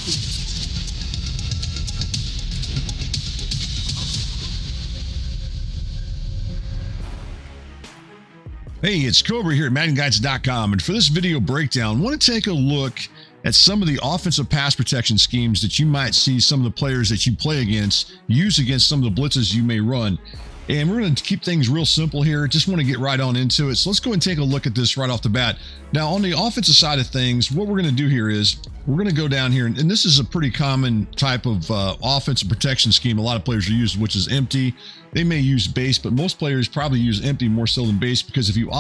Hey, it's Kobra here at MaddenGuides.com, and for this video breakdown, I want to take a look at some of the offensive pass protection schemes that you might see some of the players that you play against use against some of the blitzes you may run. And we're going to keep things real simple here. Just want to get right on into it. So let's go and take a look at this right off the bat. Now, on the offensive side of things, what we're going to do here is we're going to go down here, and this is a pretty common type of offensive protection scheme a lot of players are using, which is empty. They may use base, but most players probably use empty more so than base, because if you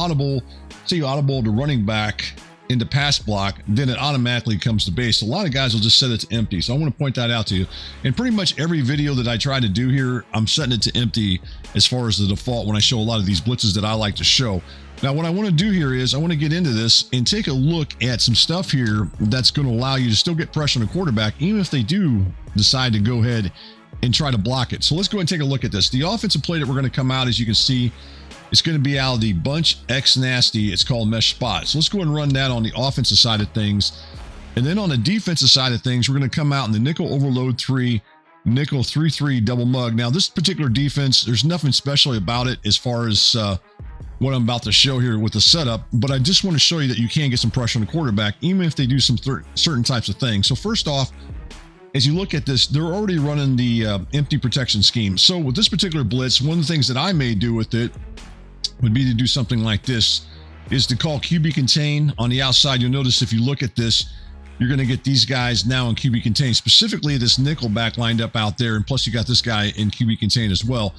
say you audible to running back into pass block, then it automatically comes to base. A lot of guys will just set it to empty. So I want to point that out to you. And pretty much every video that I try to do here, I'm setting it to empty as far as the default when I show a lot of these blitzes that I like to show. Now, what I want to do here is I want to get into this and take a look at some stuff here that's going to allow you to still get pressure on the quarterback, even if they do decide to go ahead and try to block it. So let's go ahead and take a look at this. The offensive play that we're going to come out, as you can see, it's going to be out of the bunch X nasty. It's called mesh spot. So let's go ahead and run that on the offensive side of things. And then on the defensive side of things, we're going to come out in the nickel overload 3, nickel 3-3 double mug. Now, this particular defense, there's nothing special about it as far as what I'm about to show here with the setup, but I just want to show you that you can get some pressure on the quarterback, even if they do some certain types of things. So first off, as you look at this, they're already running the empty protection scheme. So with this particular blitz, one of the things that I may do with it would be to do something like this, is to call QB contain on the outside. You'll notice if you look at this, you're going to get these guys now in QB contain, specifically this nickel back lined up out there. And plus you got this guy in QB contain as well.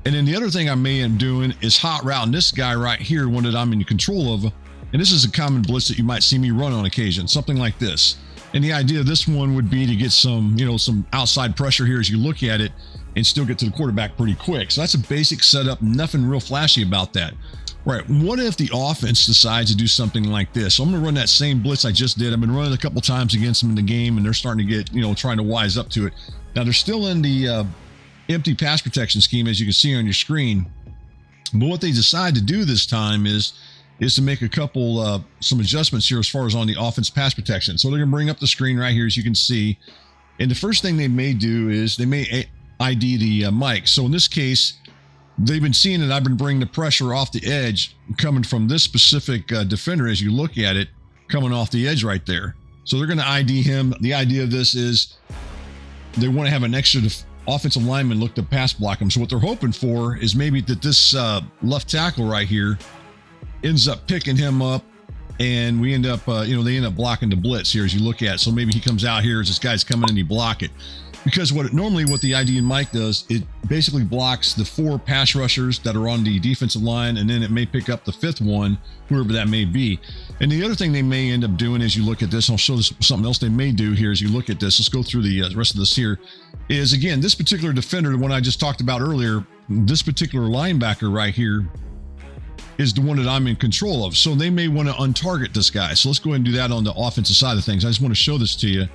And then the other thing I may end doing is hot routing this guy right here, one that I'm in control of. And this is a common blitz that you might see me run on occasion, something like this. And the idea of this one would be to get some, some outside pressure here as you look at it and still get to the quarterback pretty quick. So that's a basic setup, nothing real flashy about that. Right, what if the offense decides to do something like this? So I'm going to run that same blitz I just did. I've been running a couple times against them in the game, and they're starting to get, trying to wise up to it. Now, they're still in the empty pass protection scheme, as you can see on your screen. But what they decide to do this time is to make a couple, some adjustments here as far as on the offense pass protection. So they're going to bring up the screen right here, as you can see. And the first thing they may do is they may ID the mic. So in this case, they've been seeing that I've been bringing the pressure off the edge coming from this specific defender as you look at it, coming off the edge right there. So they're going to ID him. The idea of this is they want to have an extra offensive lineman look to pass block him. So what they're hoping for is maybe that this left tackle right here ends up picking him up, and we end up, they end up blocking the blitz here as you look at it. So maybe he comes out here as this guy's coming and he block it. Because what the ID and Mike does, it basically blocks the 4 pass rushers that are on the defensive line, and then it may pick up the 5th one, whoever that may be. And the other thing they may end up doing as you look at this, I'll show this something else they may do here as you look at this. Let's go through the rest of this here. Is again, this particular defender, the one I just talked about earlier, this particular linebacker right here is the one that I'm in control of. So they may want to untarget this guy. So let's go ahead and do that on the offensive side of things. I just want to show this to you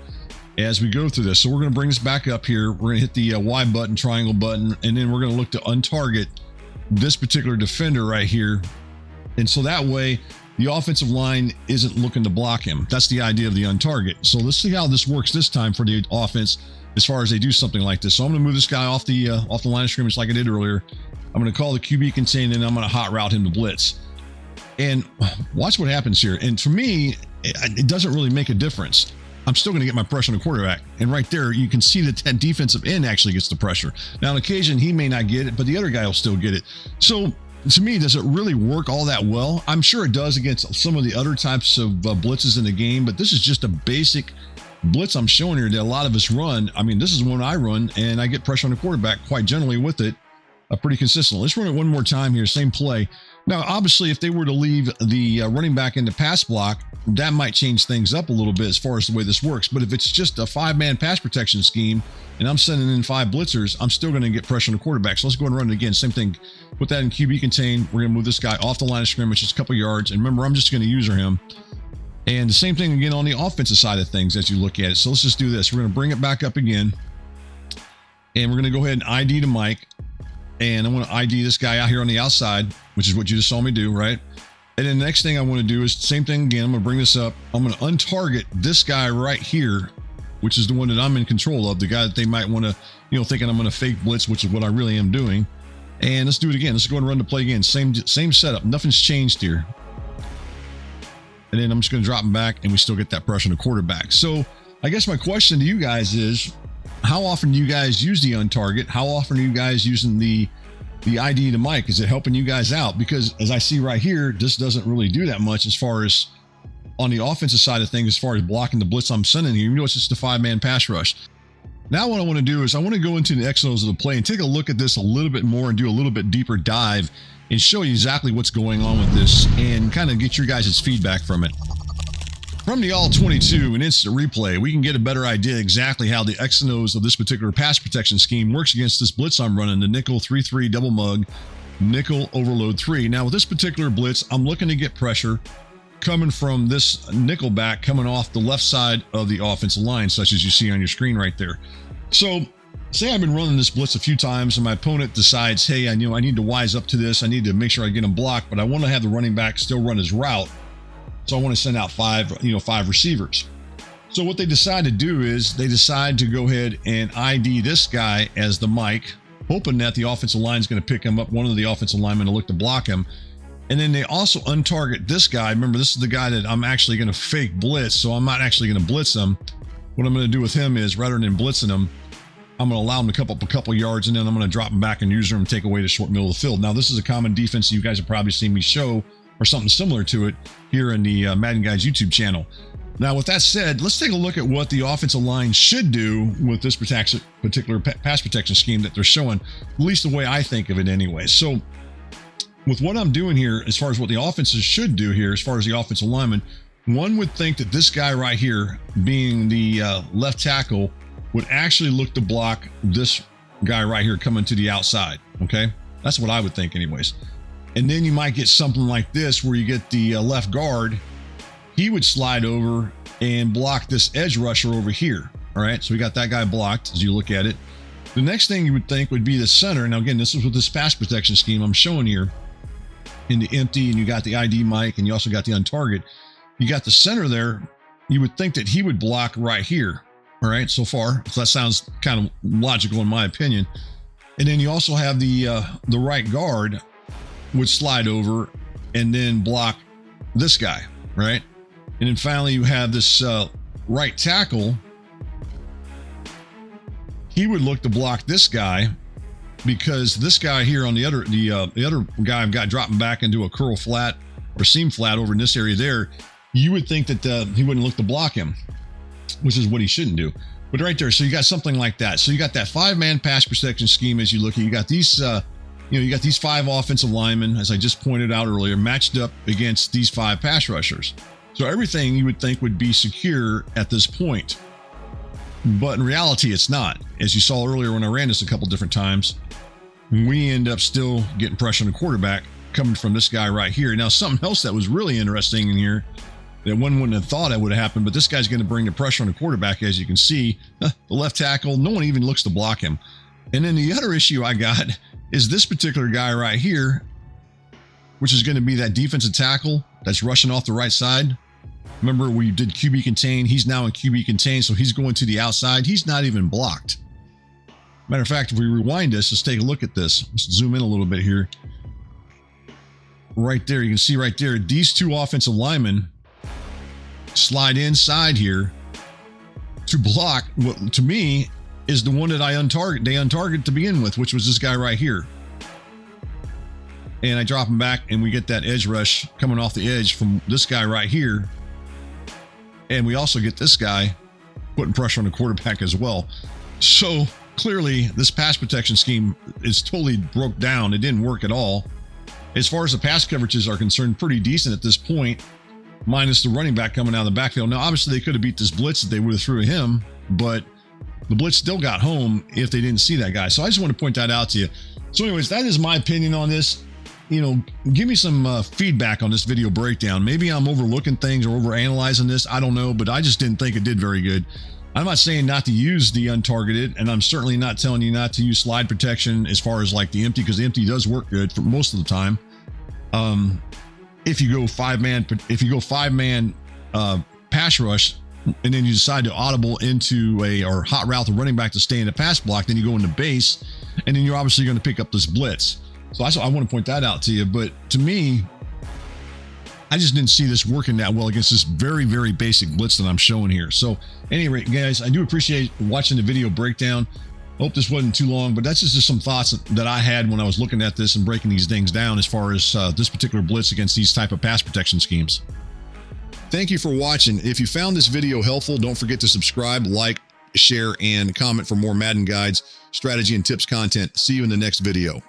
as we go through this. So we're going to bring this back up here. We're going to hit the Y button, triangle button, and then we're going to look to untarget this particular defender right here. And so that way the offensive line isn't looking to block him. That's the idea of the untarget. So let's see how this works this time for the offense as far as they do something like this. So I'm going to move this guy off the line of scrimmage like I did earlier. I'm going to call the QB contain, and I'm going to hot route him to blitz. And watch what happens here. And for me, it doesn't really make a difference. I'm still going to get my pressure on the quarterback. And right there, you can see that that defensive end actually gets the pressure. Now, on occasion, he may not get it, but the other guy will still get it. So to me, does it really work all that well? I'm sure it does against some of the other types of blitzes in the game, but this is just a basic blitz I'm showing here that a lot of us run. I mean, this is one I run, and I get pressure on the quarterback quite generally with it. Pretty consistent. Let's run it one more time here, same play. Now, obviously, if they were to leave the running back into pass block, that might change things up a little bit as far as the way this works. But if it's just a 5-man pass protection scheme and I'm sending in 5 blitzers, I'm still going to get pressure on the quarterback. So let's go and run it again. Same thing. Put that in QB contain. We're going to move this guy off the line of scrimmage, just a couple yards. And remember, I'm just going to user him. And the same thing again on the offensive side of things as you look at it. So let's just do this. We're going to bring it back up again. And we're going to go ahead and ID to Mike. And I want to ID this guy out here on the outside, which is what you just saw me do, right? And then the next thing I want to do is the same thing again. I'm going to bring this up. I'm going to untarget this guy right here which is the one that I'm in control of, the guy that they might want to, thinking I'm going to fake blitz, which is what I really am doing. And let's do it again. Let's go and run the play again. Same setup. Nothing's changed here. And then I'm just going to drop him back, and we still get that pressure on the quarterback. So I guess my question to you guys is, how often do you guys use the untarget? How often are you guys using the ID to Mike? Is it helping you guys out? Because as I see right here, this doesn't really do that much as far as on the offensive side of things, as far as blocking the blitz I'm sending here. It's just a 5-man pass rush. Now what I want to do is I want to go into the X&Os of the play and take a look at this a little bit more and do a little bit deeper dive and show you exactly what's going on with this and kind of get your guys' feedback from it. From the All-22 and instant replay, we can get a better idea exactly how the X and O's of this particular pass protection scheme works against this blitz I'm running, the nickel 3-3 double mug, nickel overload 3. Now with this particular blitz, I'm looking to get pressure coming from this nickel back coming off the left side of the offensive line, such as you see on your screen right there. So say I've been running this blitz a few times and my opponent decides, hey, I need to wise up to this. I need to make sure I get him blocked, but I want to have the running back still run his route. So I want to send out five receivers. So what they decide to do is they decide to go ahead and ID this guy as the Mike, hoping that the offensive line is going to pick him up. One of the offensive linemen to look to block him. And then they also untarget this guy. Remember, this is the guy that I'm actually going to fake blitz. So I'm not actually going to blitz him. What I'm going to do with him is, rather than blitzing him, I'm going to allow him to come up a couple yards, and then I'm going to drop him back and use him and take away the short middle of the field. Now, this is a common defense you guys have probably seen me show, or something similar to it here in the Madden Guys YouTube channel. Now, with that said, let's take a look at what the offensive line should do with this particular pass protection scheme that they're showing, at least the way I think of it anyway. So with what I'm doing here, as far as what the offenses should do here, as far as the offensive lineman, one would think that this guy right here, being the left tackle, would actually look to block this guy right here coming to the outside. Okay, that's what I would think anyways. And then you might get something like this where you get the left guard. He would slide over and block this edge rusher over here. All right, so we got that guy blocked as you look at it. The next thing you would think would be the center. Now again, this is with this pass protection scheme I'm showing here in the empty, and you got the ID Mike, and you also got the untarget. You got the center there. You would think that he would block right here. All right, so far, so that sounds kind of logical in my opinion. And then you also have the right guard would slide over and then block this guy, right? And then finally you have this right tackle. He would look to block this guy, because this guy here on the other guy I've got dropping back into a curl flat or seam flat over in this area there. You would think that he wouldn't look to block him, which is what he shouldn't do. But right there, so you got something like that. So you got that 5-man pass protection scheme as you look at. You got these you got these 5 offensive linemen, as I just pointed out earlier, matched up against these 5 pass rushers. So everything you would think would be secure at this point. But in reality, it's not. As you saw earlier when I ran this a couple different times, we end up still getting pressure on the quarterback coming from this guy right here. Now, something else that was really interesting in here that one wouldn't have thought it would have happened, but this guy's going to bring the pressure on the quarterback, as you can see. The left tackle, no one even looks to block him. And then the other issue I got is this particular guy right here, which is going to be that defensive tackle that's rushing off the right side. Remember, we did QB contain. He's now in QB contain, so he's going to the outside. He's not even blocked. Matter of fact, if we rewind this, let's take a look at this. Let's zoom in a little bit here. Right there, you can see right there, these 2 offensive linemen slide inside here to block what to me is the one that they untarget to begin with, which was this guy right here. And I drop him back, and we get that edge rush coming off the edge from this guy right here. And we also get this guy putting pressure on the quarterback as well. So clearly this pass protection scheme is totally broke down. It didn't work at all. As far as the pass coverages are concerned, pretty decent at this point, minus the running back coming out of the backfield. Now, obviously they could have beat this blitz that they would have threw him, but the blitz still got home if they didn't see that guy. So I just want to point that out to you. So anyways, that is my opinion on this. Give me some feedback on this video breakdown. Maybe I'm overlooking things or overanalyzing this. I don't know, but I just didn't think it did very good. I'm not saying not to use the untargeted, and I'm certainly not telling you not to use slide protection as far as like the empty, because the empty does work good for most of the time. If you go 5-man pass rush, and then you decide to audible into or hot route the running back to stay in the pass block, then you go into base, and then you're obviously going to pick up this blitz. So I want to point that out to you. But to me, I just didn't see this working that well against this very, very basic blitz that I'm showing here. So anyway, guys, I do appreciate watching the video breakdown. Hope this wasn't too long, but that's just some thoughts that I had when I was looking at this and breaking these things down as far as this particular blitz against these type of pass protection schemes. Thank you for watching. If you found this video helpful, don't forget to subscribe, like, share, and comment for more Madden guides, strategy, and tips content. See you in the next video.